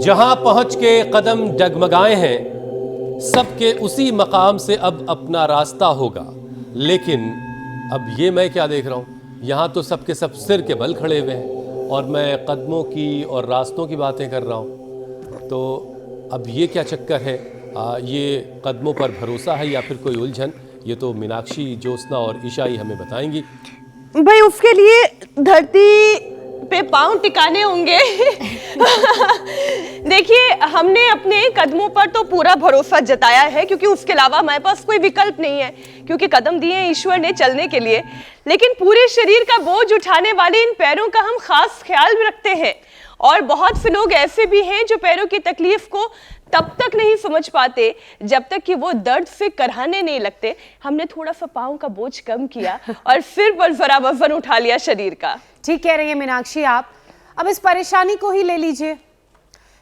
जहां पहुंच के कदम डगमगाए हैं, सबके उसी मकाम से अब अपना रास्ता होगा। लेकिन अब ये मैं क्या देख रहा हूं, यहां तो सबके सब सिर के बल खड़े हुए हैं और मैं कदमों की और रास्तों की बातें कर रहा हूं। तो अब ये क्या चक्कर है? ये कदमों पर भरोसा है या फिर कोई उलझन? ये तो मीनाक्षी, ज्योत्सना और ईशा ही हमें बताएंगी। भाई उसके लिए धरती पे पांव टिकाने होंगे। देखिए, हमने अपने कदमों पर तो पूरा भरोसा जताया है, क्योंकि उसके अलावा हमारे पास कोई विकल्प नहीं है, क्योंकि कदम दिए हैं ईश्वर ने चलने के लिए। लेकिन पूरे शरीर का बोझ उठाने वाले इन पैरों का हम खास ख्याल रखते हैं। और बहुत से लोग ऐसे भी हैं जो पैरों की तकलीफ को तब तक नहीं समझ पाते जब तक कि वो दर्द से करहाने नहीं लगते। हमने थोड़ा सा पाँव का बोझ कम किया और फिर पर जरा वजन उठा लिया शरीर का। ठीक कह रही है मीनाक्षी आप। अब इस परेशानी को ही ले लीजिए,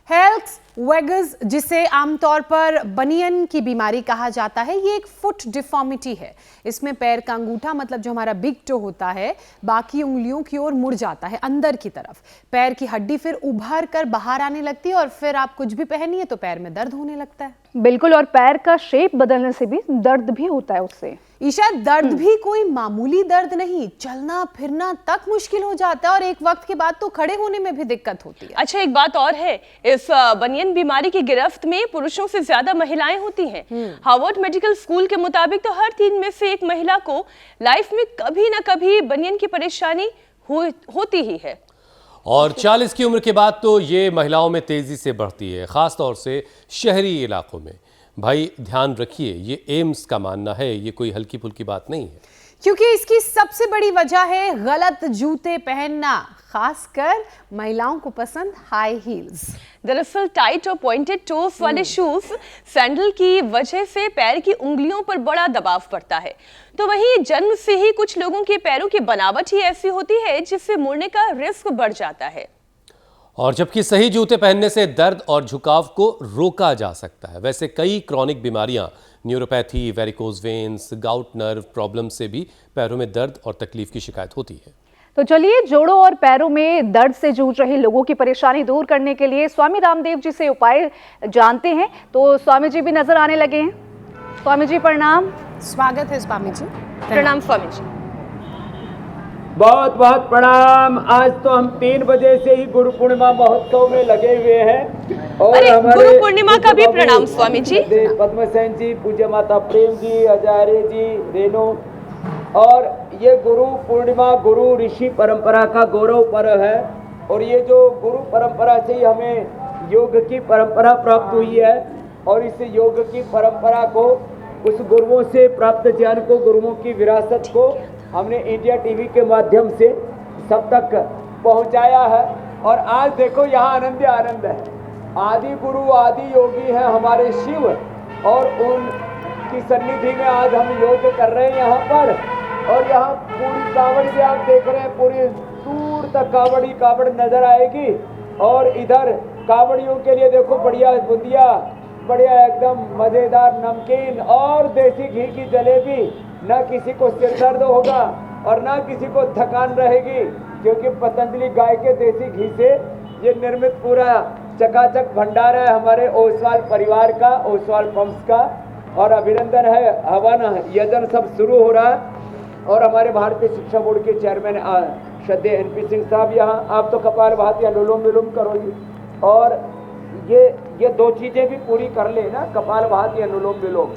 हेल्थ वेगस, जिसे आमतौर पर बनियन की बीमारी कहा जाता है। ये एक फुट डिफॉर्मिटी है। इसमें पैर का अंगूठा, मतलब जो हमारा बिग टो होता है, बाकी उंगलियों की ओर मुड़ जाता है अंदर की तरफ। पैर की हड्डी फिर उभर कर बाहर आने लगती है और फिर आप कुछ भी पहनिए तो पैर में दर्द होने लगता है। बिल्कुल, और पैर का शेप बदलने से भी दर्द भी होता है उससे। ईशा, दर्द भी कोई मामूली दर्द नहीं, चलना फिरना तक मुश्किल हो जाता है और एक वक्त के बाद तो खड़े होने में भी दिक्कत होती है। अच्छा, एक बात और है, इस बनियन बीमारी की गिरफ्त में पुरुषों से ज्यादा महिलाएं होती हैं। हार्वर्ड मेडिकल स्कूल के मुताबिक तो हर 3 में से एक महिला को लाइफ में कभी ना कभी बनियन की परेशानी होती ही है। और 40 की उम्र के बाद तो ये महिलाओं में तेजी से बढ़ती है, खास तौर से शहरी इलाकों में। भाई ध्यान रखिए, ये एम्स का मानना है, ये कोई हल्की फुल्की बात नहीं है। क्योंकि इसकी सबसे बड़ी वजह है गलत जूते पहनना, खासकर महिलाओं को पसंद हाई हील्स। दरअसल टाइट और पॉइंटेड टोस वाले शूज, सैंडल की वजह से पैर की उंगलियों पर बड़ा दबाव पड़ता है। तो वहीं जन्म से ही कुछ लोगों के पैरों की बनावट ही ऐसी होती है जिससे मुड़ने का रिस्क बढ़ जाता है। और जबकि सही जूते पहनने से दर्द और झुकाव को रोका जा सकता है। वैसे कई क्रॉनिक बीमारियां, neuropathy, varicose veins, gout nerve problem से भी पैरों में दर्द और तकलीफ की शिकायत होती है। तो चलिए, जोड़ों और पैरों में दर्द से जूझ रहे लोगों की परेशानी दूर करने के लिए स्वामी रामदेव जी से उपाय जानते हैं। तो स्वामी जी भी नजर आने लगे हैं। स्वामी जी प्रणाम। स्वागत है स्वामी जी। प्रणाम स्वामी जी। बहुत बहुत प्रणाम। आज तो हम 3 बजे से ही गुरु पूर्णिमा महोत्सव में लगे हुए हैं। और अरे, हमारे गुरु पूर्णिमा का भी प्रणाम स्वामी जी। पद्मसेन जी, पूज्य माता प्रेम जी, आचार्य जी, रेणु। और ये गुरु पूर्णिमा गुरु ऋषि परंपरा का गौरव पर्व है। और ये जो गुरु परंपरा से ही हमें योग की परंपरा प्राप्त हुई है। और इस योग की परंपरा को, उस गुरुओं से प्राप्त ज्ञान को, गुरुओं की विरासत को हमने इंडिया टीवी के माध्यम से सब तक पहुंचाया है। और आज देखो यहाँ आनंद आनंद है। आदि गुरु आदि योगी हैं हमारे शिव, और उनकी सन्निधि में आज हम योग कर रहे हैं यहाँ पर। और यहाँ पूरी कावड़ भी आप देख रहे हैं, पूरी दूर तक कावड़ नजर आएगी। और इधर कावड़ियों के लिए देखो बढ़िया बुंदिया, बढ़िया एकदम मजेदार नमकीन और देसी घी की जलेबी। ना किसी को सिर दर्द होगा और ना किसी को थकान रहेगी, क्योंकि पतंजलि गाय के देसी घी से ये निर्मित पूरा चकाचक भंडार है हमारे ओसवाल परिवार का, ओसवाल पंप्स का। और अभिनंदन है, हवन यजन सब शुरू हो रहा है। और हमारे भारतीय शिक्षा बोर्ड के चेयरमैन श्रद्धेय NP सिंह साहब यहाँ, आप तो कपालभाति अनुलोम विलोम करोगे। और ये 2 चीजें भी पूरी कर ले ना, कपालभाति अनुलोम विलोम।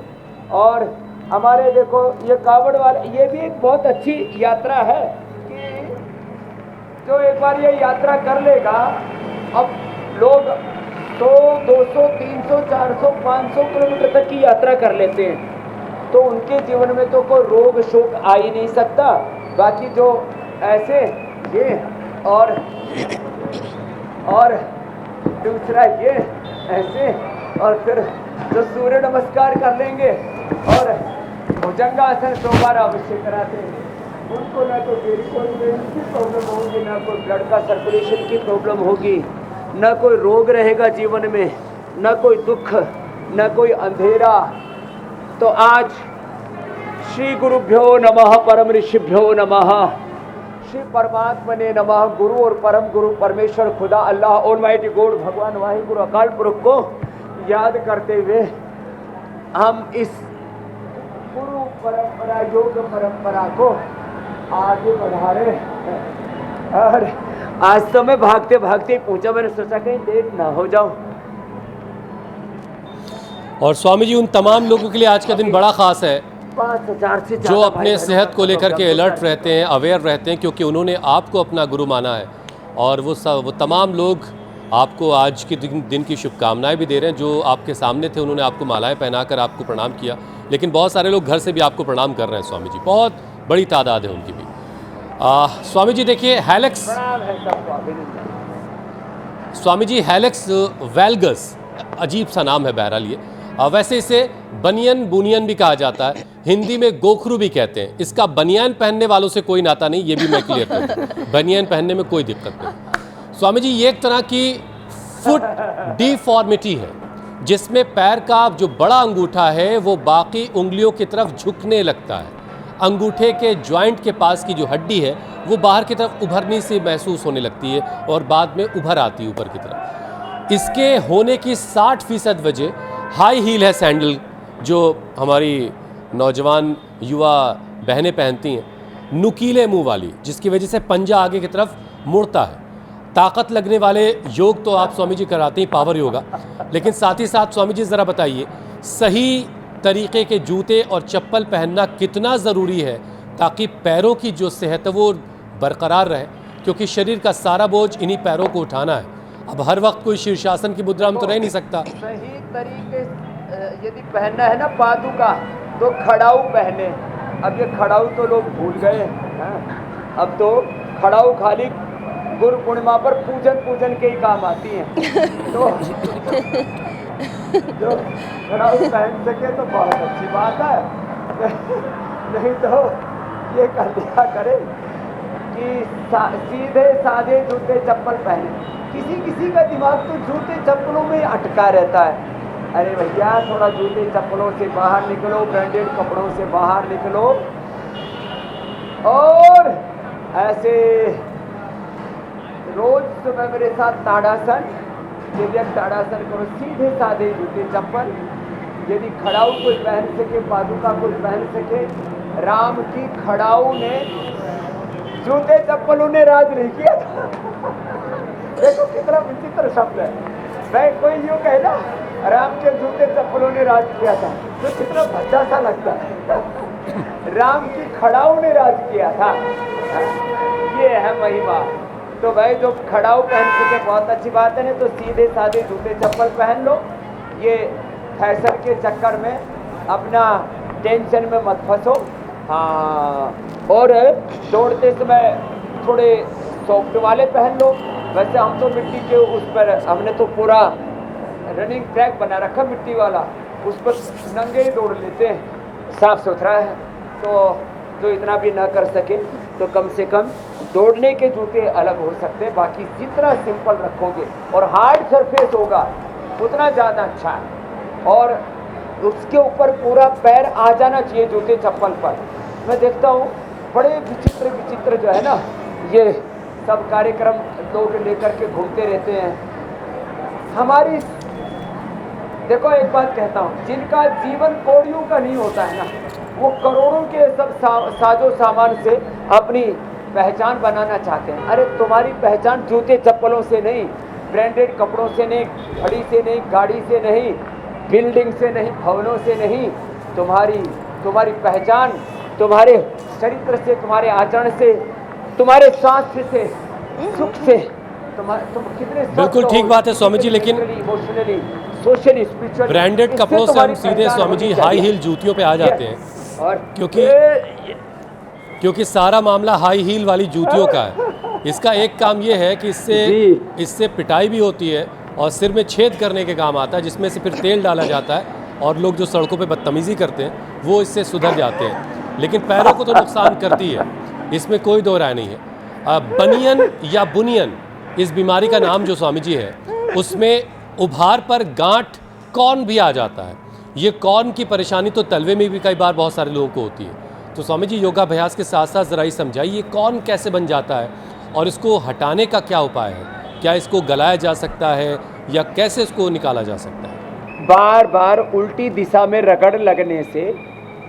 और हमारे देखो ये कावड़ वाले, ये भी एक बहुत अच्छी यात्रा है कि जो एक बार ये यात्रा कर लेगा, अब लोग 100, 200, 300, 400, 500 किलोमीटर तक की यात्रा कर लेते हैं, तो उनके जीवन में तो कोई रोग शोक आ ही नहीं सकता। बाकी जो ऐसे ये और दूसरा ये ऐसे, और फिर जो सूर्य नमस्कार कर लेंगे और भुजंगासन 2 बार अवश्य कराते हैं, उनको ना तो वेरिकोज वेन्स की प्रॉब्लम होगी, ना कोई ब्लड का सर्कुलेशन की प्रॉब्लम होगी, ना कोई रोग रहेगा जीवन में, ना कोई दुख, ना कोई अंधेरा। तो आज श्री गुरुभ्यो नमः, परम ऋषिभ्यो नमः, ऋषि परमात्मा ने नमः। गुरु और परम गुरु परमेश्वर खुदा अल्लाह ऑलमाइटी गॉड भगवान वाहिगुरु अकाल पुरख को याद करते हुए हम इस गुरु परंपरा योग परंपरा को आगे बढ़ा रहे हैं। और आज तो मैं भागते भागते पूछा, मैंने सोचा कहीं लेट ना हो जाऊं। और स्वामी जी उन तमाम लोगों के लिए आज का दिन बड़ा खास है 5,000 से जो अपने सेहत को लेकर के अलर्ट रहते हैं, अवेयर रहते हैं, क्योंकि उन्होंने आपको अपना गुरु माना है। और वो तमाम लोग आपको आज के दिन की शुभकामनाएं भी दे रहे हैं। जो आपके सामने थे उन्होंने आपको मालाएं पहनाकर आपको प्रणाम किया, लेकिन बहुत सारे लोग घर से भी आपको प्रणाम कर रहे हैं स्वामी जी, बहुत बड़ी तादाद है उनकी भी। स्वामी जी देखिए हैलेक्स, स्वामी जी हैलेक्स वैल्गस अजीब सा नाम है, बहरहाल ये वैसे इसे बनियन बुनियन भी कहा जाता है, हिंदी में गोखरू भी कहते हैं। इसका बनियान पहनने वालों से कोई नाता नहीं, ये भी मैं क्लियर कर दूं, बनियान पहनने में कोई दिक्कत नहीं। स्वामी जी ये एक तरह की फुट डिफॉर्मिटी है जिसमें पैर का जो बड़ा अंगूठा है वो बाकी उंगलियों की तरफ झुकने लगता है। अंगूठे के जॉइंट के पास की जो हड्डी है वो बाहर की तरफ उभरनी सी महसूस होने लगती है और बाद में उभर आती है ऊपर की तरफ। इसके होने की 60% वजह हाई हील है, सैंडल जो हमारी नौजवान युवा बहनें पहनती हैं, नुकीले मुंह वाली, जिसकी वजह से पंजा आगे की तरफ मुड़ता है। ताकत लगने वाले योग तो आप स्वामी जी कराते हैं, पावर योगा, लेकिन साथ ही साथ स्वामी जी ज़रा बताइए सही तरीके के जूते और चप्पल पहनना कितना ज़रूरी है ताकि पैरों की जो सेहत है वो बरकरार रहे, क्योंकि शरीर का सारा बोझ इन्हीं पैरों को उठाना है। अब हर वक्त कोई शीर्षासन की मुद्रा में तो रह नहीं सकता। सही तरीके यदि पहनना है ना पादुका, तो खड़ाऊ पहने। अब ये खड़ाऊ तो लोग भूल गए हैं। अब तो खड़ाऊ खाली गुरु पूर्णिमा पर पूजन के ही काम आती हैं। तो जो खड़ाऊ पहन सके तो बहुत अच्छी बात है, नहीं तो ये कर दिया करे कि सीधे साधे जूते चप्पल पहने। किसी का दिमाग तो जूते चप्पलों में अटका रहता है। अरे भैया थोड़ा जूते चप्पलों से बाहर निकलो, ब्रांडेड कपड़ों से बाहर निकलो और ऐसे रोज सुबह मेरे साथ ताड़ासन, दिव्यक ताड़ासन करो, सीधे साधे जूते चप्पल। यदि खड़ाऊ कोई पहन सके, पादुका कोई पहन सके, राम की खड़ाऊ ने जूते चप्पलों ने राज नहीं किया था। देखो कितना विचित्र शब्द है। मैं कोई यूँ कहे ना राम के जूते चप्पलों ने राज किया था तो कितना भद्दा सा लगता है। राम की खड़ाऊ ने राज किया था, ये है महिमा। तो भाई जो खड़ाऊ पहन सके बहुत अच्छी बात है, नहीं तो सीधे साधे जूते चप्पल पहन लो। ये फैशन के चक्कर में अपना टेंशन में मत फंसो। हाँ, और दौड़ते समय थोड़े सॉफ्ट वाले पहन लो। वैसे हम तो मिट्टी के उस पर, हमने तो पूरा रनिंग ट्रैक बना रखा मिट्टी वाला, उस पर नंगे ही दौड़ लेते हैं, साफ सुथरा है। तो जो इतना भी ना कर सके तो कम से कम दौड़ने के जूते अलग हो सकते हैं। बाकी जितना सिंपल रखोगे और हार्ड सरफेस होगा उतना ज़्यादा अच्छा है। और उसके ऊपर पूरा पैर आ जाना चाहिए जूते चप्पल पर। मैं देखता हूँ बड़े विचित्र जो है ना, ये सब कार्यक्रम लोग लेकर के घूमते रहते हैं। हमारी देखो एक बात कहता हूँ, जिनका जीवन कौड़ियों का नहीं होता है ना, वो करोड़ों के सब साजो सामान से अपनी पहचान बनाना चाहते हैं। अरे तुम्हारी पहचान जूते चप्पलों से नहीं, ब्रांडेड कपड़ों से नहीं, घड़ी से नहीं, गाड़ी से नहीं, बिल्डिंग से नहीं, भवनों से नहीं। तुम्हारी पहचान तुम्हारे चरित्र से, तुम्हारे आचरण से, तुम्हारे स्वास्थ्य से, सुख से। तुम कितने बिल्कुल ठीक बात है स्वामी जी, लेकिन इमोशनली, सोशली, स्पिरिचुअली ब्रांडेड कपड़ों से हम सीधे स्वामी जी हाई हील जूतियों पे आ जाते हैं। और क्योंकि सारा मामला हाई हील वाली जूतियों का है। इसका एक काम ये है कि इससे पिटाई भी होती है और सिर में छेद करने के काम आता है, जिसमें से फिर तेल डाला जाता है और लोग जो सड़कों पे बदतमीज़ी करते हैं वो इससे सुधर जाते हैं। लेकिन पैरों को तो नुकसान करती है, इसमें कोई दो राय नहीं है। बनियन या बुनियन इस बीमारी का नाम जो स्वामी जी है, उसमें उभार पर गांठ कॉर्न भी आ जाता है। ये कॉर्न की परेशानी तो तलवे में भी कई बार बहुत सारे लोगों को होती है। तो स्वामी जी योगाभ्यास के साथ साथ ज़रा ही समझाइए कौन कैसे बन जाता है और इसको हटाने का क्या उपाय है? क्या इसको गलाया जा सकता है या कैसे इसको निकाला जा सकता है? बार बार उल्टी दिशा में रगड़ लगने से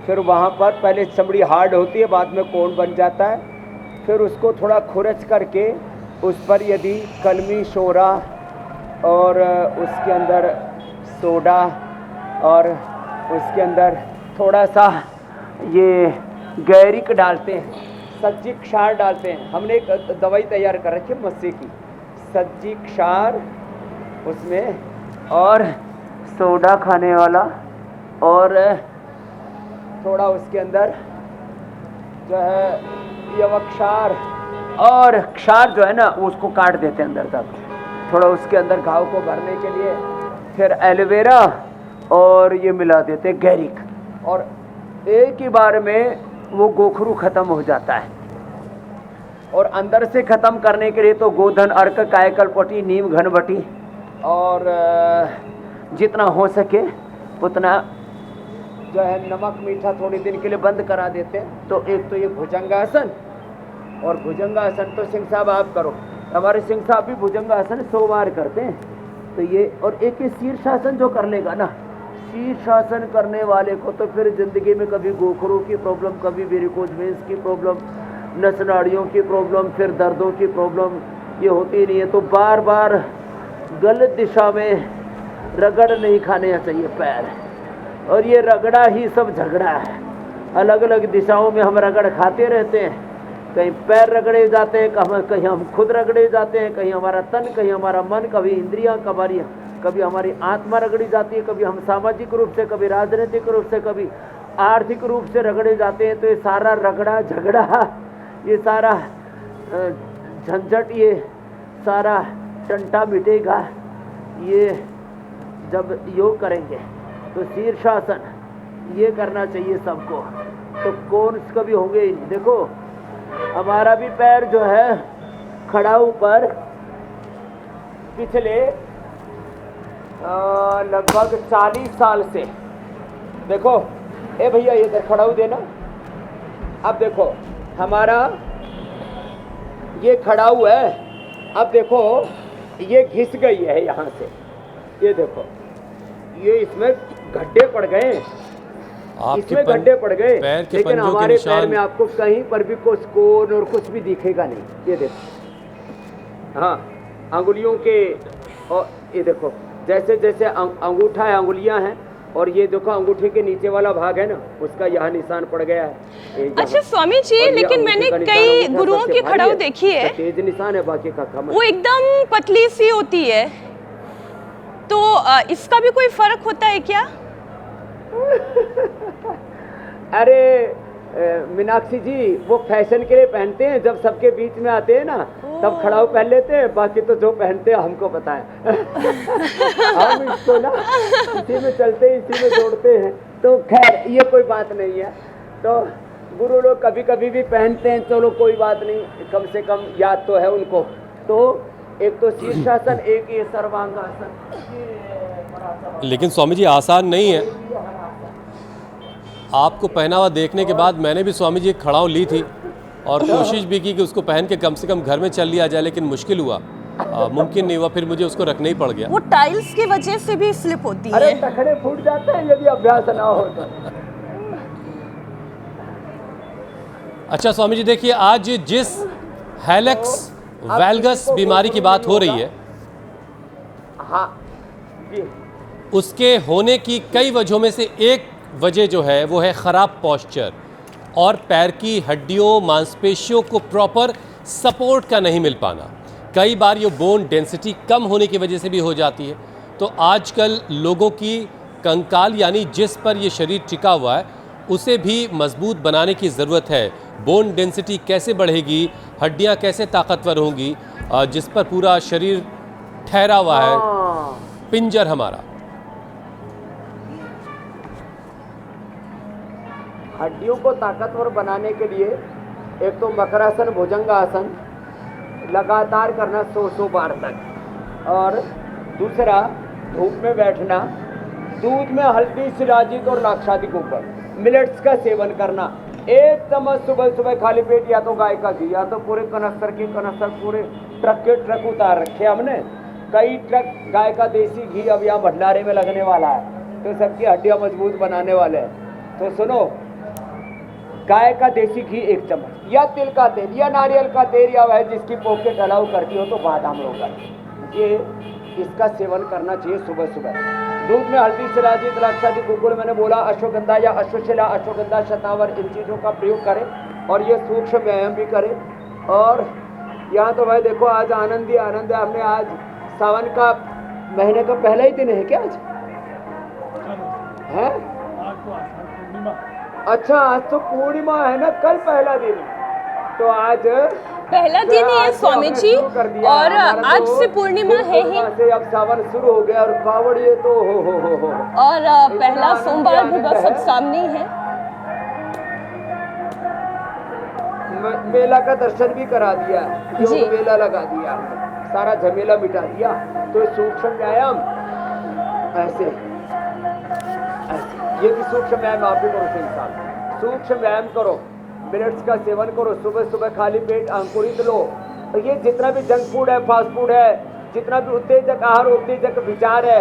फिर वहाँ पर पहले चमड़ी हार्ड होती है, बाद में कोण बन जाता है। फिर उसको थोड़ा खुरच करके उस पर यदि कलमी शोरा और उसके अंदर सोडा और उसके अंदर थोड़ा सा ये गैरिक डालते हैं, सज्जी क्षार डालते हैं। हमने एक दवाई तैयार कर रखी है मस्से की, सज्जी क्षार उसमें और सोडा खाने वाला और थोड़ा उसके अंदर जो है यवक्षार और क्षार जो है ना उसको काट देते हैं अंदर तक, थोड़ा उसके अंदर घाव को भरने के लिए। फिर एलोवेरा और ये मिला देते हैं गैरिक, और एक ही बार में वो गोखरू खत्म हो जाता है। और अंदर से खत्म करने के लिए तो गोधन, अर्क, कायकलपट्टी, नीम, घनबटी और जितना हो सके उतना जो है नमक मीठा थोड़ी दिन के लिए बंद करा देते हैं। तो एक तो ये भुजंगासन, और भुजंगासन तो सिंह साहब आप करो, हमारे सिंह साहब भी भुजंगासन 100 बार करते हैं। तो ये और एक ही शीर्षासन जो कर लेगा ना, शीर्षासन करने वाले को तो फिर ज़िंदगी में कभी गोखरों की प्रॉब्लम, कभी वेरिकोज वेन्स की प्रॉब्लम, नस नाड़ियों की प्रॉब्लम, फिर दर्दों की प्रॉब्लम ये होती नहीं है। तो बार बार गलत दिशा में रगड़ नहीं खाने चाहिए पैर, और ये रगड़ा ही सब झगड़ा है। अलग अलग दिशाओं में हम रगड़ खाते रहते हैं, कहीं पैर रगड़े जाते हैं, कहीं हम खुद रगड़े जाते हैं, कहीं हमारा तन, कहीं हमारा मन, कभी इंद्रियां, कभी हमारी आत्मा रगड़ी जाती है, कभी हम सामाजिक रूप से, कभी राजनीतिक रूप से, कभी आर्थिक रूप से रगड़े जाते हैं। तो ये सारा रगड़ा झगड़ा, ये सारा झंझट, ये सारा टंटा मिटेगा ये जब योग करेंगे। तो शीर्षासन ये करना चाहिए सबको, तो कौन कभी होंगे ही नहीं। देखो हमारा भी पैर जो है खड़ाऊ पर पिछले लगभग 40 साल से, देखो ए भैया ये खड़ाऊ देना। अब देखो हमारा ये खड़ाऊ है, अब देखो ये घिस गई है यहाँ से, ये देखो ये इसमें गड्ढे पड़ गए, इसमें गड्ढे पड़ गए, लेकिन हमारे पैर में आपको कहीं पर भी कुछ कोन और कुछ भी दिखेगा नहीं। ये देखो, हाँ अंगुलियों के, और ये देखो जैसे जैसे अंगूठा है, अंगुलियां हैं, और ये देखो अंगूठे के नीचे वाला भाग है ना, उसका यहाँ निशान पड़ गया है। अच्छा स्वामी जी, लेकिन मैंने कई गुरुओं की खड़ाऊ देखी है, तेज निशान है, बाकी का कम है। वो एकदम पतली सी होती है, तो इसका भी कोई फर्क होता है क्या? अरे मीनाक्षी जी, वो फैशन के लिए पहनते हैं, जब सबके बीच में आते हैं ना तब खड़ाऊ पहन लेते हैं, बाकी तो जो पहनते हैं हमको पता है। हम इसको ना इसी में चलते हैं, इसी में दौड़ते हैं, तो खैर ये कोई बात नहीं है। तो गुरु लोग कभी कभी भी पहनते हैं, चलो कोई बात नहीं, कम से कम याद तो है उनको। तो एक तो शीर्षासन, एक ये सर्वांगासन। लेकिन स्वामी जी आसान नहीं है। आपको पहना हुआ देखने के बाद मैंने भी स्वामी जी एक खड़ाऊ ली थी और कोशिश भी की कि उसको पहन के कम से कम घर में चल लिया जाए, लेकिन मुश्किल हुआ, मुमकिन नहीं हुआ, फिर मुझे उसको रखना ही पड़ गया। वो टाइल्स की वजह से भी स्लिप होती है। अरे टखने फूट जाते हैं यदि अभ्यास ना हो तो। अच्छा स्वामी जी देखिए, आज जिस हेलिक्स वैल्गस बीमारी की बात हो रही है, हाँ जी, उसके होने की कई वजहों में से एक वजह जो है वो है ख़राब पोस्चर और पैर की हड्डियों, मांसपेशियों को प्रॉपर सपोर्ट का नहीं मिल पाना। कई बार ये बोन डेंसिटी कम होने की वजह से भी हो जाती है। तो आजकल लोगों की कंकाल यानी जिस पर ये शरीर टिका हुआ है उसे भी मजबूत बनाने की ज़रूरत है। बोन डेंसिटी कैसे बढ़ेगी, हड्डियां कैसे ताकतवर होंगी, जिस पर पूरा शरीर ठहरा हुआ है, पिंजर हमारा। हड्डियों को ताकतवर बनाने के लिए एक तो मकरासन, भुजंगासन लगातार करना 100 बार तक, और दूसरा धूप में बैठना, दूध में हल्दी, शिलाजीत और नाक्षादी के ऊपर मिलेट्स का सेवन करना, एक चम्मच सुबह सुबह खाली पेट, या तो गाय का घी, या तो पूरे कनस्तर के कनस्तर, पूरे ट्रक के ट्रक उतार रखे हमने, कई ट्रक गाय का देसी घी अब यहाँ भंडारे में लगने वाला है, तो सबकी हड्डियां मजबूत बनाने वाले हैं। तो सुनो, गाय का देसी घी 1 चम्मच, या तिल का तेल, या नारियल का तेल, या वह जिसकी पॉकेट अलाउ करती हो तो बादाम रोगन, ये इसका सेवन करना चाहिए सुबह सुबह। दूध में हल्दी, शिलाजी, द्राक्षादी, गुगुल, मैंने बोला अश्वगंधा या अश्वशिला, अश्वगंधा, शतावर, इन चीज़ों का प्रयोग करें और ये सूक्ष्म व्यायाम भी करें। और यहाँ तो भाई देखो, आज आनंद ही आनंद है। हमने आज सावन का महीने का पहला ही दिन है क्या आज? है? अच्छा, आज तो पूर्णिमा है ना, कल पहला दिन है। तो आज पहला दिन ही है स्वामी जी, और आज से पूर्णिमा है ही, से अब सावन शुरू हो गया और कावड़ ये तो हो और पहला सोमवार भी बस अब सामने ही है। मेला का दर्शन भी करा दिया, जी। योग मेला लगा दिया, सारा झमेला मिटा दिया। तो सूक्ष्म व्यायाम ऐसे ये भी सूक्ष्म व्यायाम आप भी करो, सिंह साहब सूक्ष्म व्यायाम करो, मिनट्स का सेवन करो, सुबह सुबह खाली पेट अंकुरित लो। और ये जितना भी जंक फूड है, फास्ट फूड है, जितना भी उत्तेजक आहार, उत्तेजक विचार है,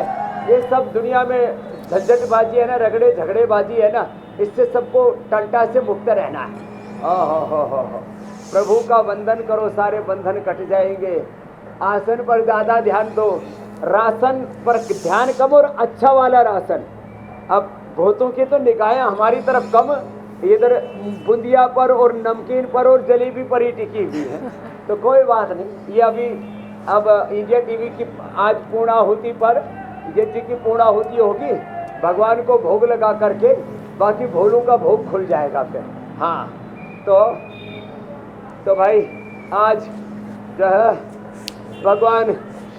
ये सब दुनिया में झंझटबाजी है ना, रगड़े झगड़ेबाजी है ना, इससे सबको टंटा से मुक्त रहना है। हो प्रभु का वंदन करो, सारे बंधन कट जाएंगे। आसन पर ज्यादा ध्यान दो, राशन पर ध्यान कम, और अच्छा वाला राशन। अब भूतों की तो निगाहें हमारी तरफ कम, इधर बूंदिया पर और नमकीन पर और जलेबी पर ही टिकी हुई है। तो कोई बात नहीं, ये अभी अब इंडिया टीवी की आज पूर्णाहुति पर यज्ञ की पूर्णाहुति होगी, भगवान को भोग लगा करके बाकी भोलों का भोग खुल जाएगा फिर। हाँ, तो भाई आज जो है भगवान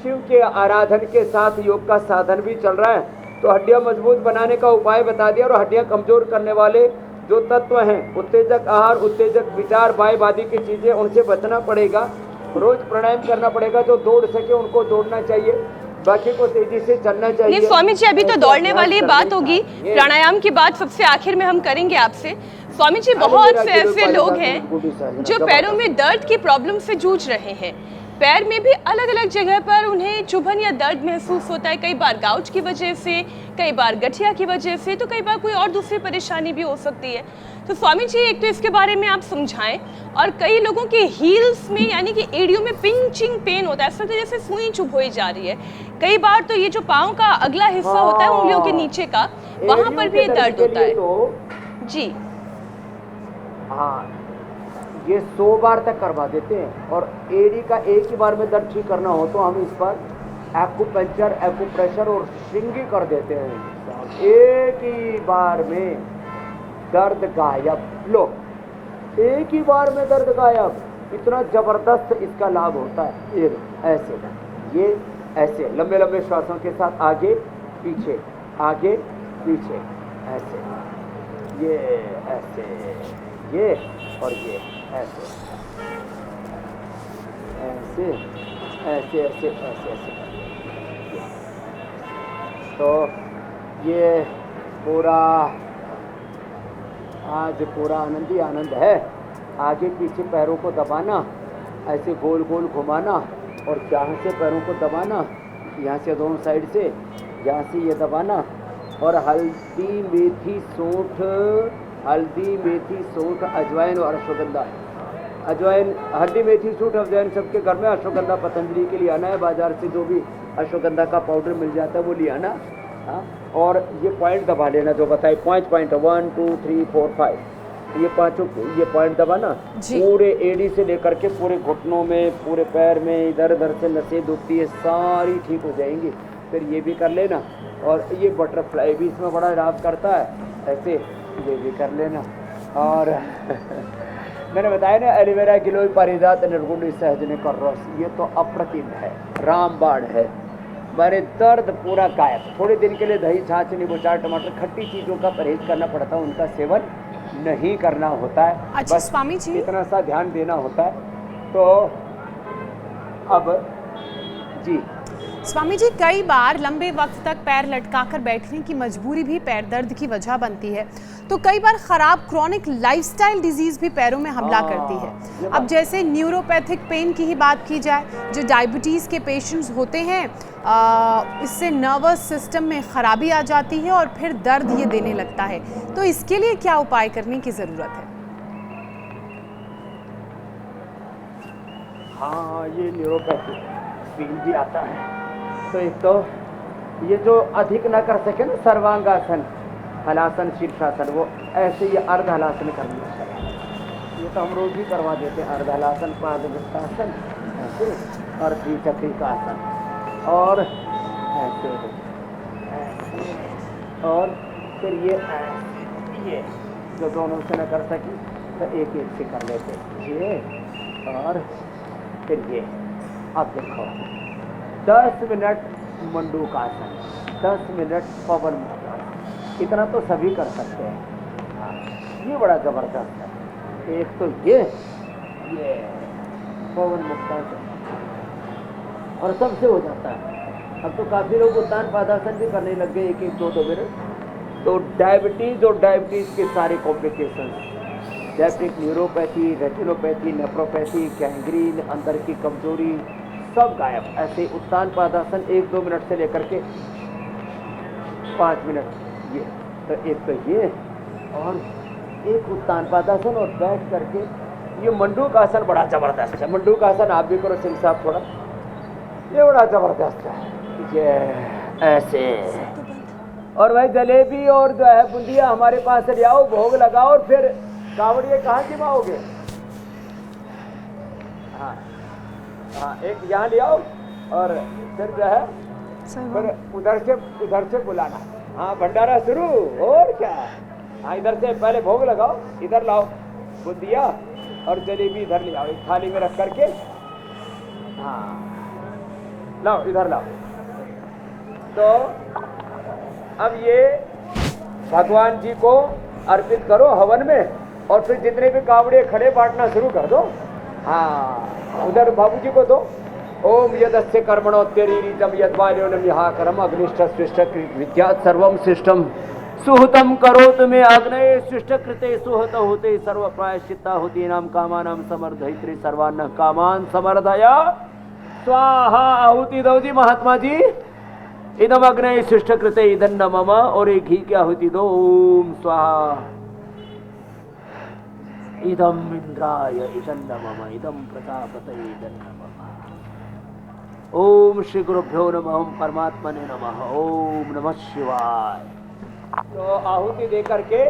शिव के आराधन के साथ योग का साधन भी चल रहा है। तो हड्डियां मजबूत बनाने का उपाय बता दिया, और हड्डियां कमजोर करने वाले जो तत्व हैं, उत्तेजक आहार, उत्तेजक विचार, बायबादी की चीजें, उनसे बचना पड़ेगा। रोज प्राणायाम करना पड़ेगा, जो दौड़ सके उनको दौड़ना चाहिए, बाकी को तेजी से चलना चाहिए। नहीं स्वामी जी, अभी तो दौड़ने वाली बात होगी, प्राणायाम की बात सबसे आखिर में हम करेंगे आपसे। स्वामी जी, बहुत से ऐसे लोग हैं जो पैरों में दर्द की प्रॉब्लम से जूझ रहे हैं, पैर में भी अलग अलग जगह पर उन्हें चुभन या दर्द महसूस होता है, कई बार गाउट की वजह से, कई बार गठिया की वजह से, तो कई बार कोई और दूसरी परेशानी भी हो सकती है। तो स्वामी जी, एक तो इसके बारे में आप समझाएं। और कई लोगों के हील्स में यानी कि एड़ियों में पिंचिंग पेन होता है, ऐसा जैसे सुई चुभोई जा रही है। कई बार तो ये जो पाँव का अगला हिस्सा होता है, उंगलियों के नीचे का, वहाँ पर भी दर्द होता है जी। हाँ, ये 100 बार तक करवा देते हैं, और एड़ी का एक ही बार में दर्द ठीक करना हो तो हम इस पर एक्यूपंक्चर, एक्यूप्रेशर और श्रृंगी कर देते हैं। एक ही बार में दर्द गायब। लो, एक ही बार में दर्द गायब, इतना जबरदस्त इसका लाभ होता है। ये ऐसे, ये ऐसे लंबे लंबे श्वासों के साथ आगे पीछे, आगे पीछे, ऐसे, ये ऐसे, ये और ये ऐसे ऐसे ऐसे ऐसे ऐसे ऐसे। तो ये पूरा आज पूरा आनंद ही आनंद है। आगे पीछे पैरों को दबाना, ऐसे गोल गोल घुमाना, और यहाँ से पैरों को दबाना, यहाँ से दोनों साइड से, यहाँ से ये दबाना, और हल्दी मेथी सौंठ, हल्दी मेथी सौंठ, अजवाइन और अश्वगंधा। अजवाइन, हल्दी मेथी सौंठ अजवाइन सबके घर में, अश्वगंधा पतंजलि के लिए आना है, बाजार से जो भी अश्वगंधा का पाउडर मिल जाता है वो ले आना। हाँ, और ये पॉइंट दबा लेना जो बताए, 5 पॉइंट, 1 2 3 4 5, ये पांचों ये पॉइंट दबाना पूरे एड़ी से लेकर के पूरे घुटनों में, पूरे पैर में, इधर उधर से नसें दुखती है सारी ठीक हो जाएंगी। फिर ये भी कर लेना, और ये बटरफ्लाई भी इसमें बड़ा लाभ करता है, ऐसे ये भी कर लेना। और मैंने बताया ना, एलोवेरा गिलोय पारिजात निर्गुण सहजन का रस, ये तो अप्रतिम है, रामबाण है, मारे दर्द पूरा गायब। थोड़े दिन के लिए दही, छाछ, नींबू, चाट, टमाटर, खट्टी चीज़ों का परहेज करना पड़ता है, उनका सेवन नहीं करना होता है। अच्छा बस स्वामी जी, इतना सा ध्यान देना होता है। तो अब जी स्वामी जी, कई बार लंबे वक्त तक पैर लटकाकर बैठने की मजबूरी भी पैर दर्द की वजह बनती है, तो कई बार खराब क्रॉनिक लाइफस्टाइल डिजीज भी पैरों में हमला करती है। अब जैसे न्यूरोपैथिक पेन की ही बात की जाए, जो डायबिटीज़ के पेशेंट्स होते हैं, इससे नर्वस सिस्टम में खराबी आ जाती है और फिर दर्द ये देने लगता है। तो इसके लिए क्या उपाय करने की ज़रूरत है? हाँ, ये न्यूरोपैथिक पेन भी आता है। तो एक तो ये जो अधिक ना कर सके ना, सर्वांगासन, हलासन, शीर्षासन, वो ऐसे ये अर्ध हलासन करना चाहिए। ये तो हम रोज ही करवा देते हैं, अर्ध हलासन, पादवृत्तासन ऐसे, और द्विचक्री का आसन, और ऐसे और फिर ये जो दोनों से न कर सकी तो एक एक से कर लेते, ये और फिर ये। अब देखो 10 मिनट मंडूकासन, 10 मिनट पवन मुक्तासन, इतना तो सभी कर सकते हैं। हाँ, ये बड़ा जबरदस्त है। एक तो ये पवन मुक्तासन, और सबसे हो जाता है। अब तो काफी लोग उत्तान पादासन भी करने लग गए, 1-1, 2-2 मिनट। तो डायबिटीज और डायबिटीज के सारे complication, diabetic neuropathy, retinopathy, nephropathy, gangrene, अंदर की कमजोरी, सब गायब। ऐसे उत्तान पादासन 1-2 मिनट से लेकर के 5 मिनट। ये तो एक तो ये, और एक उत्तान पादासन, और बैठ करके ये मंडूकासन बड़ा जबरदस्त है। मंडूकासन आप भी करो सिंह साहब थोड़ा, ये बड़ा जबरदस्त है। ये ऐसे, और भाई जलेबी और जो है बुंदिया हमारे पास ले आओ, भोग लगाओ, और फिर कावड़िए कहाँ जिमाओगे? हाँ हाँ, एक यहाँ ले आओ, और फिर जो है फिर उधर से बुलाना। हाँ, भंडारा शुरू, और क्या। हाँ, इधर से पहले भोग लगाओ, इधर लाओ बुंदिया और जलेबी, इधर ले आओ, एक थाली में रख करके। हाँ, लाओ, इधर लाओ। तो अब ये भगवान जी को अर्पित करो हवन में, और फिर जितने भी कावड़े खड़े बांटना शुरू कर दो। हाँ, उधर बाबूजी को दो। ओम यदस्य कर्मणोत्तरीरितम यद्वाल्योनम यहाकरम अग्निष्ठ सृष्ट विद्यात् सर्वम सृष्टम सुहृतम करोत में आग्नेय सृष्ट कृते सुहत होते सर्व प्रायश्चित्ता होती नाम कामानाम समर्धयित्री सर्वान्न कामान समर्धया स्वाहा। आहुति दो जी महात्मा जी। इदम अग्नेय सृष्ट कृते इदन्न मम, और एक घी की आहुति दो। ओम स्वाहा। इदम इंद्राय इदन्न मम, इदम प्रजापते इदन्न मम। ओम श्री गुरुभ्यो नमः, ओम परमात्मने नमः, ओम नमः शिवाय। तो आहुति दे करके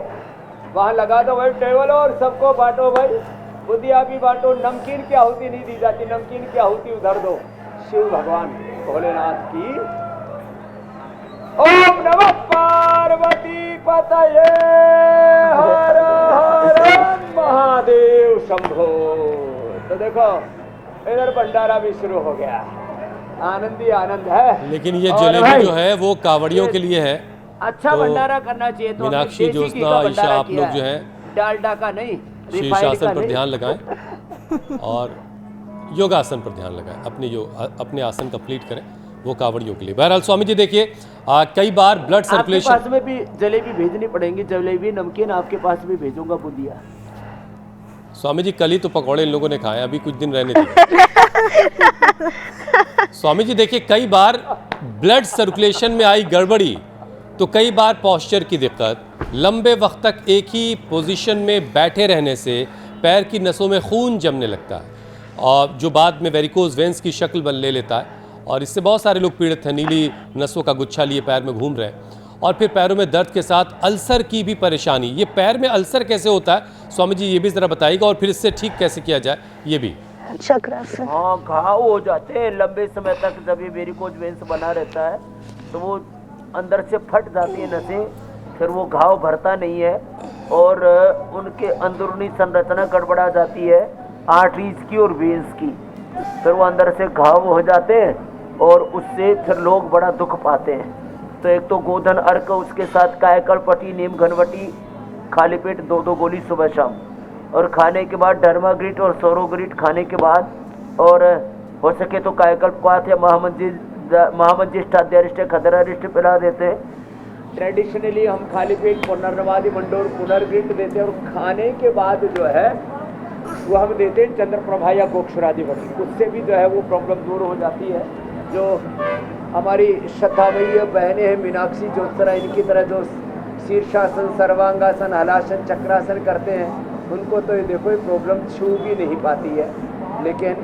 वहाँ लगा दो भाई टेबल, और सबको बांटो भाई, बुंदिया भी बांटो। नमकीन की आहुति नहीं दी जाती, नमकीन की आहुति उधर दो। शिव भगवान भोलेनाथ की। ओम नमः पार्वती पतये, हर हर महादेव शंभो। तो देखो इधर भंडारा भी शुरू हो गया, आनंद ही आनंद है। लेकिन ये जलेबी जो है वो कावड़ियों के लिए है। अच्छा तो भंडारा करना चाहिए। तो मीनाक्षी, ज्योत्सना, ईशा, आप लोग जो है डालडा का नहीं, शीर्षासन पर ध्यान लगाएं और योगासन पर ध्यान लगाएं। अपने आसन कंप्लीट करें, वो कावड़ियों के लिए। बहरहाल स्वामी जी देखिए, कई बार ब्लड सर्कुलेशन, आपके पास में भी जलेबी भेजनी पड़ेंगी, जलेबी नमकीन आपके पास भी भेजूंगा बुंदिया। स्वामी जी कल ही तो पकौड़े इन लोगों ने खाए, अभी कुछ दिन रहने दीजिए। स्वामी जी देखिए, कई बार ब्लड सर्कुलेशन में आई गड़बड़ी, तो कई बार पॉस्चर की दिक्कत, लंबे वक्त तक एक ही पोजीशन में बैठे रहने से पैर की नसों में खून जमने लगता है, और जो बाद में वेरिकोज वेंस की शक्ल बन ले लेता है, और इससे बहुत सारे लोग पीड़ित हैं। नीली नसों का गुच्छा लिए पैर में घूम रहे हैं, और फिर पैरों में दर्द के साथ अल्सर की भी परेशानी। ये पैर में अल्सर कैसे होता है स्वामी जी, ये भी ज़रा बताइएगा, और फिर इससे ठीक कैसे किया जाए ये भी। हाँ, घाव हो जाते हैं लंबे समय तक, जब ये वेरिकोज वेंस बना रहता है तो वो अंदर से फट जाती है नसें, फिर वो घाव भरता नहीं है, और उनके अंदरूनी संरचना गड़बड़ा जाती है, आर्टरीज की और वेंस की। फिर वो अंदर से घाव हो जाते हैं, और उससे फिर लोग बड़ा दुख पाते हैं। तो एक तो गोधन अर्क, उसके साथ कायकलपट्टी, नीम घनवटी, खाली पेट 2-2 गोली सुबह शाम, और खाने के बाद डर्माग्रिट और सोरोग्रिट खाने के बाद, और हो सके तो कायकल्प क्वाथ या महामंजिल महामंजिष्ठाध्यरिष्ट खदरारिष्ट पिला देते हैं। ट्रेडिशनली हम खाली पेट पुनर्नवादि मंडोर पुनर्गृत देते हैं, और खाने के बाद जो है वो हम देते हैं चंद्रप्रभा या गोक्षरादि बटी। उससे भी जो है वो प्रॉब्लम दूर हो जाती है। जो हमारी श्रद्धामयी बहनें हैं मीनाक्षी ज्योत्सना, इनकी तरह जो शीर्षासन, सर्वांगासन, हलासन, चक्रासन करते हैं, उनको तो ये देखो ये प्रॉब्लम छू भी नहीं पाती है। लेकिन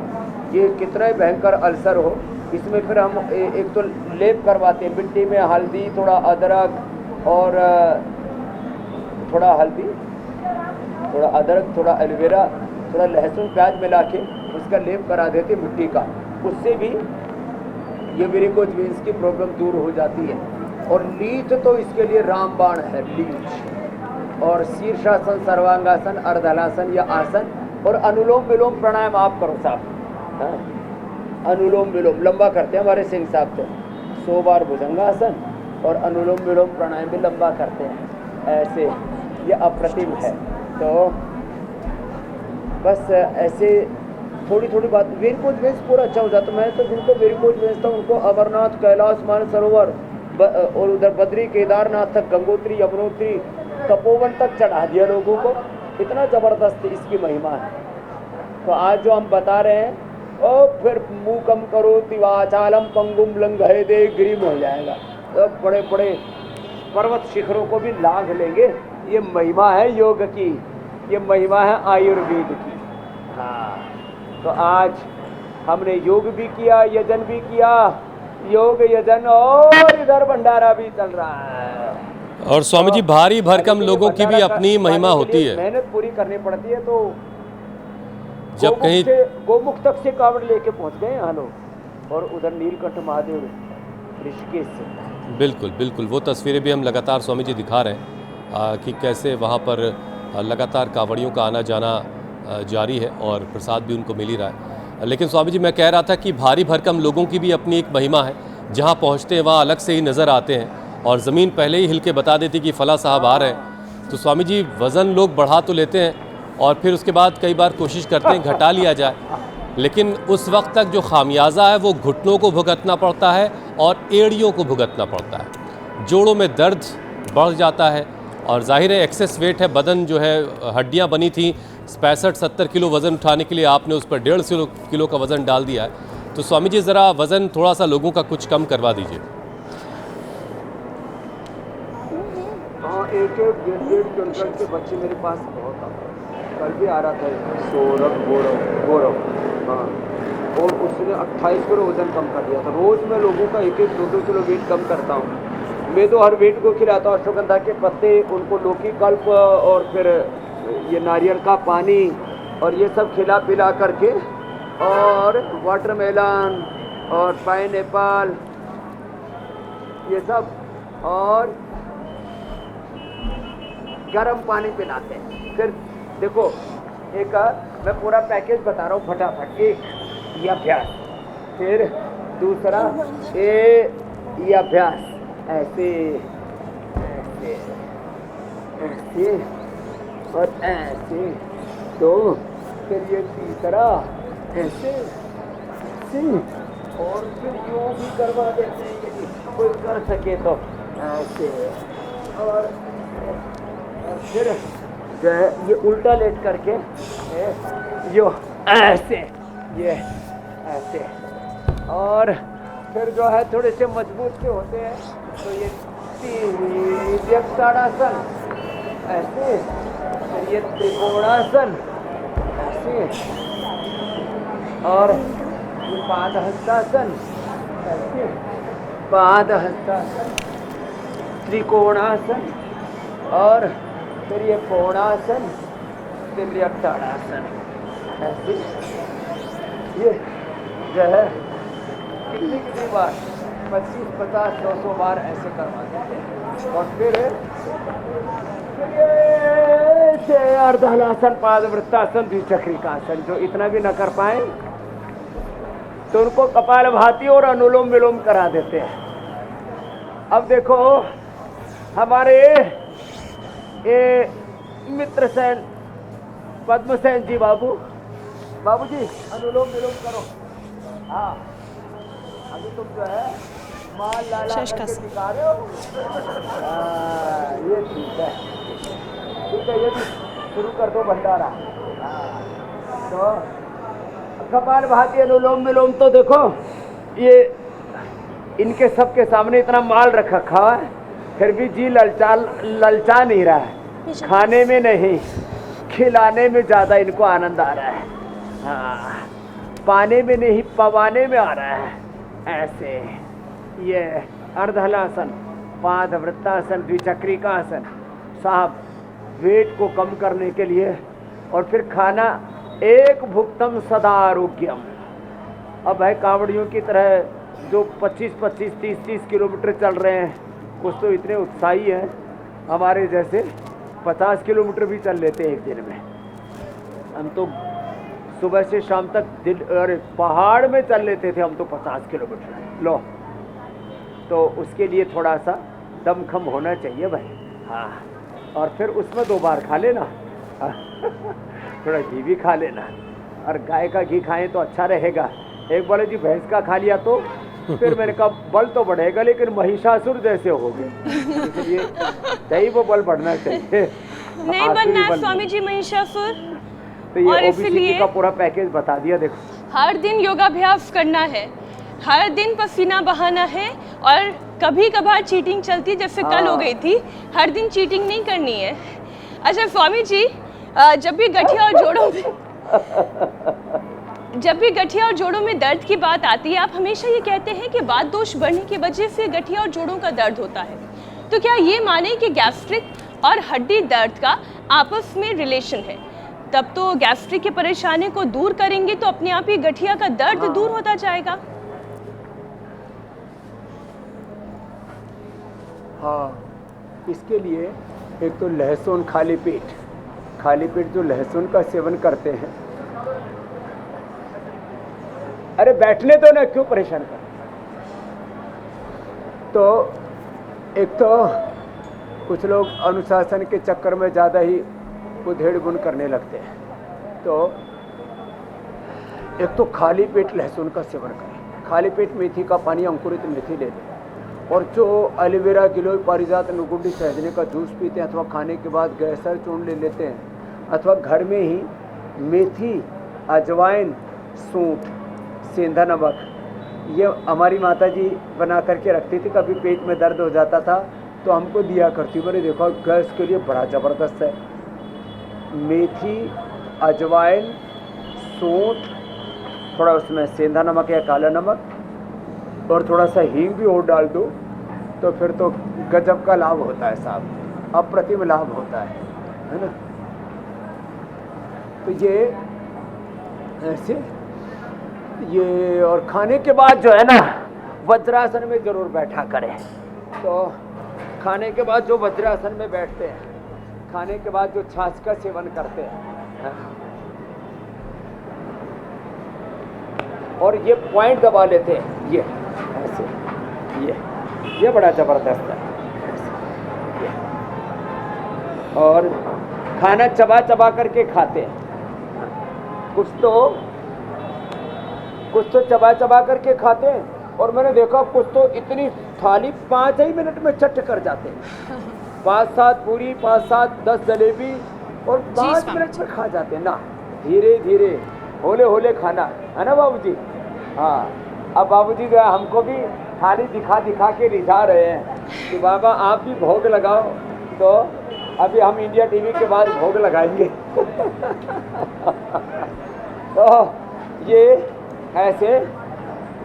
ये कितना ही भयंकर अल्सर हो, इसमें फिर हम एक तो लेप करवाते हैं मिट्टी में, हल्दी, थोड़ा अदरक और थोड़ा हल्दी, थोड़ा अदरक, थोड़ा एलोवेरा, थोड़ा लहसुन प्याज मिला के उसका लेप करा देते मिट्टी का। उससे भी ये वेरिकोज वेन्स की प्रॉब्लम दूर हो जाती है। और लीच तो इसके लिए रामबाण है, लीच। और शीर्षासन, सर्वांगासन, अर्धलासन या आसन, और अनुलोम विलोम प्राणायाम आप करो साहब। हाँ, अनुलोम विलोम लंबा करते हैं हमारे सिंह साहब तो 100 बार भुजंगासन और अनुलोम विलोम प्राणायाम भी लंबा करते हैं ऐसे। ये अप्रतिम है। तो बस ऐसे थोड़ी थोड़ी बात, वेरिकोज वेन्स पूरा अच्छा हो जाता। मैं तो जिनको वेरिकोज वेन्स था उनको अमरनाथ, कैलाश मानसरोवर और उधर बद्री, केदारनाथ तक, गंगोत्री, यमुनोत्री, तपोवन तक चढ़ा दिया लोगों को। इतना ज़बरदस्त इसकी महिमा है। तो आज जो हम बता रहे हैं, और फिर मूकम करो तिवाचालम पंगुम लंघयते गिरिम हो जाएगा। तो बड़े बड़े पर्वत शिखरों को भी लांघ लेंगे। ये महिमा है योग की, ये महिमा है आयुर्वेद की। हाँ, तो आज हमने योग भी किया, यजन भी किया, योग यजन, और इधर भंडारा भी चल रहा है। और स्वामी जी भारी भरकम लोगों की भी अपनी महिमा होती है। मेहनत पूरी करनी पड़ती है। तो जब कहीं गोमुख तक से कावड़ लेके पहुंच गए यहाँ लोग, और उधर नीलकंठ महादेव ऋषिकेश से। बिल्कुल बिल्कुल, वो तस्वीरें भी हम लगातार स्वामी जी दिखा रहे हैं कि कैसे वहाँ पर लगातार कावड़ियों का आना जाना जारी है और प्रसाद भी उनको मिल ही रहा है। लेकिन स्वामी जी मैं कह रहा था कि भारी भरकम लोगों की भी अपनी एक महिमा है। जहाँ पहुँचते हैं वहाँ अलग से ही नज़र आते हैं, और ज़मीन पहले ही हिल के बता देती कि फ़ला साहब आ रहे हैं। तो स्वामी जी वज़न लोग बढ़ा तो लेते हैं, और फिर उसके बाद कई बार कोशिश करते हैं घटा लिया जाए, लेकिन उस वक्त तक जो खामियाजा है वो घुटनों को भुगतना पड़ता है और एड़ियों को भुगतना पड़ता है। जोड़ों में दर्द बढ़ जाता है, और जाहिर है एक्सेस वेट है, बदन जो है हड्डियां बनी थी 65-70 किलो वज़न उठाने के लिए, आपने उस पर 150 किलो का वज़न डाल दिया है। तो स्वामी जी ज़रा वज़न थोड़ा सा लोगों का कुछ कम करवा दीजिए। हाँ, एक 1.5 क्विंटल के बच्चे मेरे पास बहुत आते हैं। कल भी आ रहा था सौरभ गौरव, हाँ, और उसने 28 किलो वजन कम कर दिया था। रोज़ मैं लोगों का 1-1, 2-2 किलो वेट कम करता हूँ। मैं तो हर वेट को खिलाता हूँ अश्वगंधा के पत्ते, उनको लौकी कल्प, और फिर ये नारियल का पानी, और ये सब खिला पिला करके, और वाटरमेलन और पाइनएप्पल ये सब, और गर्म पानी पिलाते हैं। फिर देखो, एक मैं पूरा पैकेज बता रहा हूँ फटाफट। एक ये अभ्यास, फिर दूसरा ये अभ्यास, ऐसे ऐसे ऐसे और ऐसे, तो फिर ये तीसरा ऐसे ऐसे, और फिर यूँ भी करवा देते हैं यदि कोई कर सके तो ऐसे, और फिर जो है ये उल्टा लेट करके यो ऐसे, ये ऐसे, और फिर जो है थोड़े से मजबूत से होते हैं तो ये ताड़ासन ऐसे, फिर ये त्रिकोणासन ऐसे, और ये पादहस्तासन ऐसे, पादहस्तासन, त्रिकोणासन, और फिर ये कोणासन, फिर ये ताड़ासन ऐसे। ये जो है कितनी बार 25, 50, 100 बार ऐसे करवा देते हैं। और फिर ये अर्धहलासन, पादवृत्तासन, द्विचक्रिकासन, जो इतना भी न कर पाए तो उनको कपालभाति और अनुलोम विलोम करा देते हैं। अब देखो हमारे ये मित्रसेन पद्मसेन जी, बाबूजी अनुलोम विलोम करो। हाँ, अभी तुम जो है माल लाला शश करके खासा। दिखा रहे हो। ये ठीक है, ये भी शुरू कर दो भंडारा। तो कपालभाति अनुलोम विलोम तो देखो, ये इनके सबके सामने इतना माल रखा है, फिर भी जी ललचा नहीं रहा है। खाने में नहीं, खिलाने में ज़्यादा इनको आनंद आ रहा है। हाँ, पाने में नहीं, पवाने में आ रहा है। ऐसे ये अर्धहलासन, पादवृत्तासन, द्विचक्रिकासन साहब, वेट को कम करने के लिए। और फिर खाना एक भुक्तम सदा आरोग्यम। अब है कांवड़ियों की तरह जो 25-25, 30-30 किलोमीटर चल रहे हैं, कुछ तो इतने उत्साही हैं, हमारे जैसे 50 किलोमीटर भी चल लेते हैं एक दिन में। हम तो सुबह से शाम तक अरे पहाड़ में चल लेते थे हम तो 50 किलोमीटर। लो, तो उसके लिए थोड़ा सा दमखम होना चाहिए भाई। हाँ, और फिर उसमें 2 बार खा लेना। थोड़ा घी भी खा लेना, और गाय का घी खाएं तो अच्छा रहेगा। एक बोले जी भैंस का खा लिया तो फिर मैंने कहा बल तो बढ़ेगा, लेकिन महिषासुर जैसे हो गए, इसलिए सही वो बल बढ़ना चाहिए। नहीं बनना है स्वामी जी महिषासुर। तो ये और ओबीसी इसलिए का पूरा पैकेज बता दिया। देखो, हर दिन योगाभ्यास करना है, हर दिन पसीना बहाना है, और कभी कभार चीटिंग चलती, जैसे कल हो गई थी। हर दिन चीटिंग नहीं करनी है। अच्छा स्वामी जी, जब भी गठिया और जोड़ों में दर्द की बात आती है, आप हमेशा ये कहते हैं कि वात दोष बढ़ने की वजह से गठिया और जोड़ों का दर्द होता है। तो क्या ये माने कि गैस्ट्रिक और हड्डी दर्द का आपस में रिलेशन है? तब तो गैस्ट्रिक की परेशानी को दूर करेंगे तो अपने आप ही गठिया का दर्द दूर होता जाएगा। हाँ, इसके लिए एक तो लहसुन, खाली पेट जो लहसुन का सेवन करते हैं। अरे बैठने दो ना, क्यों परेशान कर। तो एक तो कुछ लोग अनुशासन के चक्कर में ज़्यादा ही उधेड़ बुन करने लगते हैं। तो एक तो खाली पेट लहसुन का सेवन करें। खाली पेट मेथी का पानी, अंकुरित मेथी ले लें। और जो एलोवेरा, गिलोय, पारिजात, नुकुंडी, सहजने का जूस पीते हैं, अथवा खाने के बाद गैसर चूर्ण ले लेते हैं, अथवा घर में ही मेथी, अजवाइन, सूंठ, सेंधा नमक, ये हमारी माता जी बना करके रखती थी। कभी पेट में दर्द हो जाता था तो हमको दिया करती। मैंने देखा गैस के लिए बड़ा ज़बरदस्त है। मेथी, अजवाइन, सूंठ, थोड़ा उसमें सेंधा नमक या काला नमक, और थोड़ा सा हींग भी और डाल दो, तो फिर तो गजब का लाभ होता है साहब, अप्रतिम लाभ होता है ना। तो ये ऐसे, ये और खाने के बाद जो है ना, वज्रासन में जरूर बैठा करें। तो खाने के बाद जो वज्रासन में बैठते हैं, खाने के बाद जो छाछ का सेवन करते हैं, और ये पॉइंट दबा लेते हैं, ये ऐसे, ये बड़ा जबरदस्त है। और खाना चबा चबा करके खाते हैं। कुछ तो चबा चबा करके खाते हैं, और मैंने देखा कुछ तो इतनी थाली 5 ही मिनट में चट कर जाते हैं। 5-7 पूरी, 5-7-10 जलेबी, और 5 मिनट में खा जाते हैं ना। धीरे धीरे, होले होले खाना है ना बाबूजी। हाँ, अब बाबूजी जो है हमको भी थाली दिखा दिखा के रिझा रहे हैं कि बाबा आप भी भोग लगाओ। तो अभी हम इंडिया टीवी के बाद भोग लगाएंगे। तो ये ऐसे,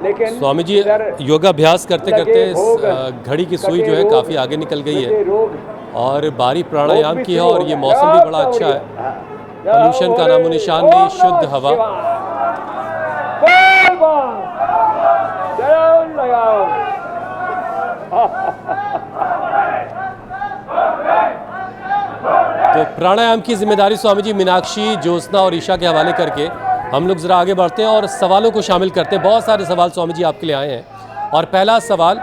लेकिन स्वामी जी योगाभ्यास करते करते घड़ी की सुई जो है काफ़ी आगे निकल गई है, और बारी प्राणायाम की है, और ये मौसम भी बड़ा अच्छा है। पोल्यूशन का नामो निशान नहीं, शुद्ध हवा। तो प्राणायाम की जिम्मेदारी स्वामी जी मीनाक्षी, ज्योत्सना और ईशा के हवाले करके हम लोग ज़रा आगे बढ़ते हैं और सवालों को शामिल करते हैं। बहुत सारे सवाल स्वामी जी आपके लिए आए हैं, और पहला सवाल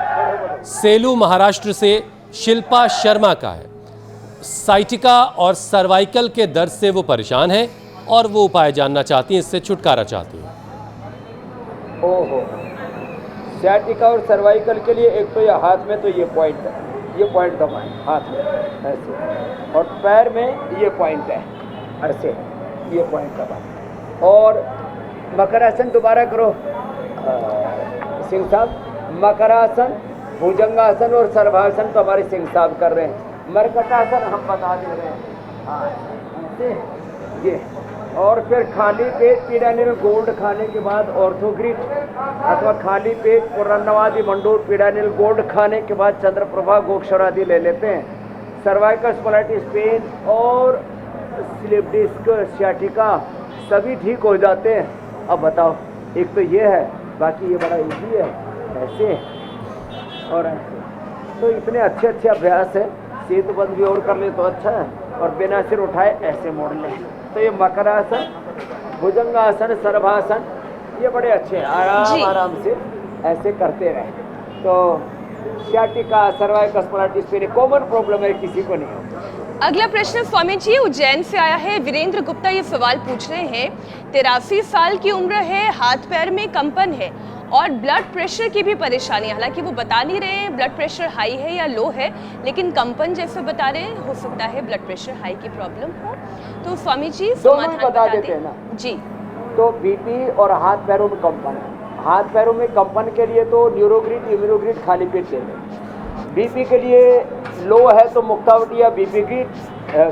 सेलू महाराष्ट्र से शिल्पा शर्मा का है। साइटिका और सर्वाइकल के दर्द से वो परेशान हैं और वो उपाय जानना चाहती हैं, इससे छुटकारा चाहती हैं। ओहो, सियाटिका और सर्वाइकल के लिए एक तो ये हाथ में तो ये पॉइंट है, ये पॉइंट दबाएं हाथ में ऐसे, और पैर में ये पॉइंट है ऐसे, ये पॉइंट दबाएं। और मकरासन दोबारा करो सिंह साहब। मकरासन, भुजंगासन और सर्वासन तो हमारे सिंह साहब कर रहे हैं। मरकटासन हम बता दे रहे हैं। हाँ ऐसे ये, और फिर खाली पेट पीड़ानिल गोल्ड खाने के बाद ऑर्थोग्रिप अथवा खाली पेट पुनर्नवादि मंडूर पीड़ानिल गोल्ड खाने के बाद चंद्रप्रभा गोक्षरादि ले लेते हैं। सर्वाइकल स्पॉन्डिलाइटिस पेन और स्लिप डिस्क सियाटिका सभी ठीक हो जाते हैं। अब बताओ, एक तो ये है, बाकी ये बड़ा इजी है ऐसे और ऐसे। तो इतने अच्छे अच्छे अभ्यास है, सेतुबंद भी और कर ले तो अच्छा है, और बिना सिर उठाए ऐसे मोड़ लें। तो ये मकरासन, भुजंगासन, सर्वासन ये बड़े अच्छे हैं, आराम आराम से ऐसे करते रहे तो sciatica cervical spondylitis pain common problem है, किसी को नहीं होता। अगला प्रश्न स्वामी जी उज्जैन से आया है। वीरेंद्र गुप्ता ये सवाल पूछ रहे हैं, 83 साल की उम्र है, हाथ पैर में कंपन है और ब्लड प्रेशर की भी परेशानी। हालांकि वो बता नहीं रहे हैं ब्लड प्रेशर हाई है या लो है, लेकिन कंपन जैसे बता रहे हैं, हो सकता है ब्लड प्रेशर हाई की प्रॉब्लम हो। तो स्वामी जी समाधान बता देते हैं ना जी। तो बीपी और हाथ पैरों में कंपन है। हाथ पैरों में कंपन के लिए तो न्यूरोग्रिड इम्यूनोग्रिड खाली पेट ले लें। बीपी के लिए लो है तो मुक्तावटी या बीपी ग्रिड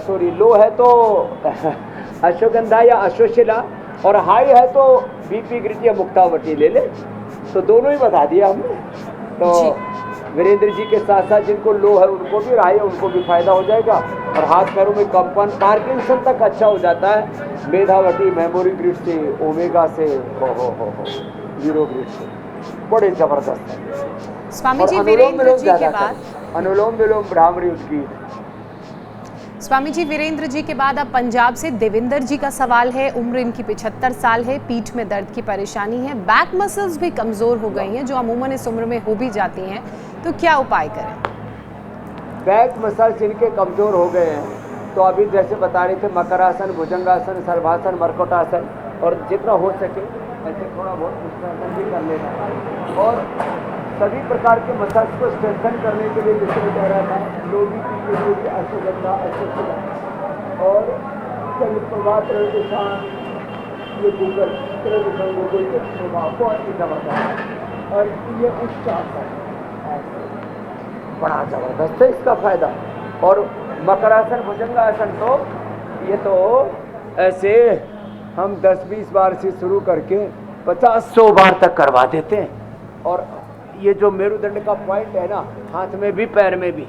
सॉरी लो है तो अश्वगंधा या अश्वशिला, और हाई है तो बीपी ग्रिड या मुक्तावटी ले ले। तो दोनों ही बता दिया हमने। तो वीरेंद्र जी के साथ साथ जिनको लो है उनको भी, हाई है उनको भी फायदा हो जाएगा। और हाथ पैरों में कंपन पार्किंसन तक अच्छा हो जाता है, मेधावटी मेमोरी ग्रिड से, ओमेगा से, हो यूरो ग्रिड से, बड़े जबरदस्त है। स्वामी जी वीरेंद्र जी के बाद अनुलोम विलोम भ्रामरी उसकी। स्वामी जी वीरेंद्र जी के बाद अब पंजाब से देविंदर जी का सवाल है। उम्र इनकी 75 साल है, पीठ में दर्द की परेशानी है, बैक मसल्स भी कमज़ोर हो गई हैं जो अमूमन इस उम्र में हो भी जाती हैं, तो क्या उपाय करें? बैक मसल्स इनके कमज़ोर हो गए हैं तो अभी जैसे बता रहे थे मकरासन, भुजंगासन, सर्वासन, मरकटासन, और जितना हो सके ऐसे थोड़ा बहुत पुष्टासन भी कर लेना। और सभी प्रकार के मसल्स को स्ट्रेंथन करने के लिए जैसे कह रहा था, लोभी के लिए भी अश्वगंधा, अश्वशिला और प्रभात ये गूगल के प्रभाव को अच्छी दबाता है। और ये उच्चासन बड़ा ज़बरदस्त है इसका फायदा। और मकरासन, भुजंगासन तो ये तो ऐसे हम 10-20 बार से शुरू करके 50-100 बार तक करवा देते हैं। और ये जो मेरुदंड का पॉइंट है ना, हाथ में भी पैर में भी,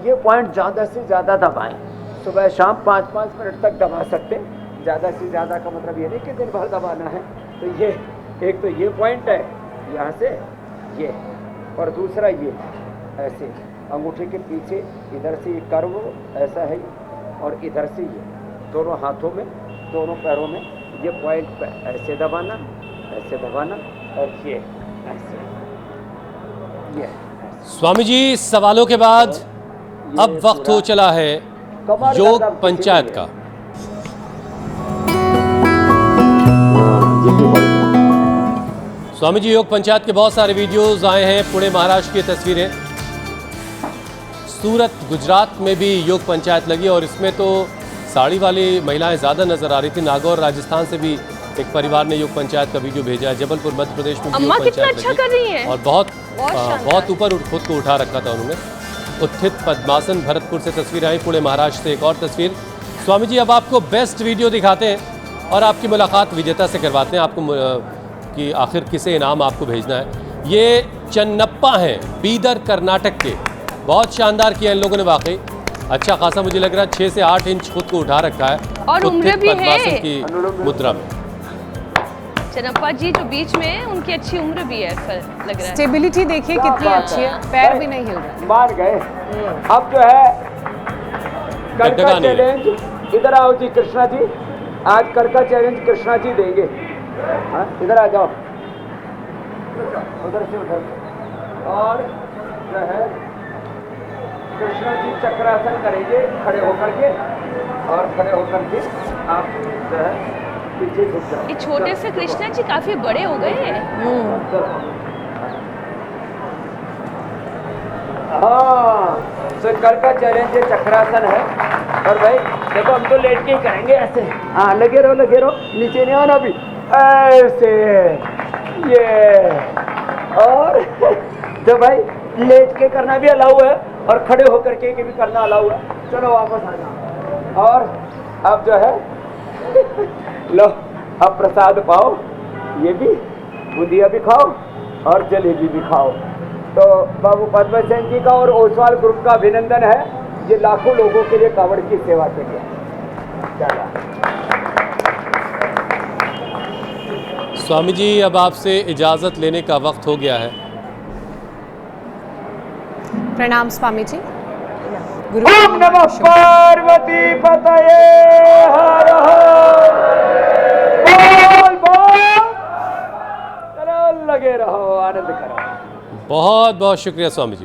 ये पॉइंट ज़्यादा से ज़्यादा दबाएं। सुबह शाम 5-5 मिनट तक दबा सकते हैं। ज़्यादा से ज़्यादा का मतलब ये नहीं कि दिन भर दबाना है। तो ये एक तो ये पॉइंट है यहाँ से ये, और दूसरा ये ऐसे अंगूठे के पीछे इधर से ये कर्व ऐसा है, और इधर से ये दोनों हाथों में, दोनों पैरों में ये पॉइंट पे ऐसे दबाना, ऐसे दबाना, और ये ऐसे ये। स्वामी जी सवालों के बाद अब वक्त हो चला है योग पंचायत का। स्वामी जी योग पंचायत के बहुत सारे वीडियोस आए हैं। पुणे महाराष्ट्र की तस्वीरें, सूरत गुजरात में भी योग पंचायत लगी और इसमें तो साड़ी वाली महिलाएं ज़्यादा नजर आ रही थी। नागौर राजस्थान से भी एक परिवार ने योग पंचायत का वीडियो भेजा है। जबलपुर मध्य प्रदेश में भी योग पंचायत अच्छा कर रही हैं। और बहुत ऊपर खुद को उठा रखा था उन्होंने। उत्थित पद्मासन भरतपुर से तस्वीर आई। पुणे महाराष्ट्र से एक और तस्वीर। स्वामी जी अब आपको बेस्ट वीडियो दिखाते हैं और आपकी मुलाकात विजेता से करवाते हैं। आपको कि आखिर किसे इनाम आपको भेजना है। ये चन्नप्पा हैं, बीदर कर्नाटक के। बहुत शानदार किया इन लोगों ने वाकई। अच्छा खासा मुझे लग रहा है 6 से 8 इंच खुद को उठा रखा है और उम्र भी है की मुद्रा में। चन्नप्पा जी जो बीच में है उनकी अच्छी उम्र भी है, ऐसा लग रहा है। स्टेबिलिटी देखिए कितनी अच्छी है, पैर भी नहीं हिल रहे। मान गए। अब जो है कल का चैलेंज, इधर आओ जी कृष्णा जी, आज कल का चैलेंज कृष्णा जी देंगे। हाँ इधर आ जाओ, उधर से उधर। और जो है कृष्णा जी चक्रासन करेंगे खड़े होकर के, और खड़े होकर के आप जो है पीछे झुक जाओ। ये छोटे से कृष्णा जी काफी बड़े हो गए हैं। हाँ, तो कल का चैलेंज चक्रासन है। और भाई देखो हम तो लेट के ही करेंगे ऐसे। हाँ लगे रहो, नीचे नहीं आना अभी, ऐसे ये। और तो भाई लेट के करना भी अलाउ है और खड़े होकर के भी करना अलाउ है। चलो वापस आ जाओ। और अब जो है लो अब प्रसाद पाओ, ये भी बुंदिया भी खाओ और जलेबी भी खाओ। तो बाबू पद्म सेन जी का और ओसवाल ग्रुप का अभिनंदन है, ये लाखों लोगों के लिए कांवड़ की सेवा के लिए। चला स्वामी जी अब आपसे इजाज़त लेने का वक्त हो गया है। प्रणाम स्वामी जी। गुरु ओम नमः पार्वती पतये हर हर बोल बोल। चलो लगे रहो, आनंद करो। बहुत बहुत शुक्रिया स्वामी जी।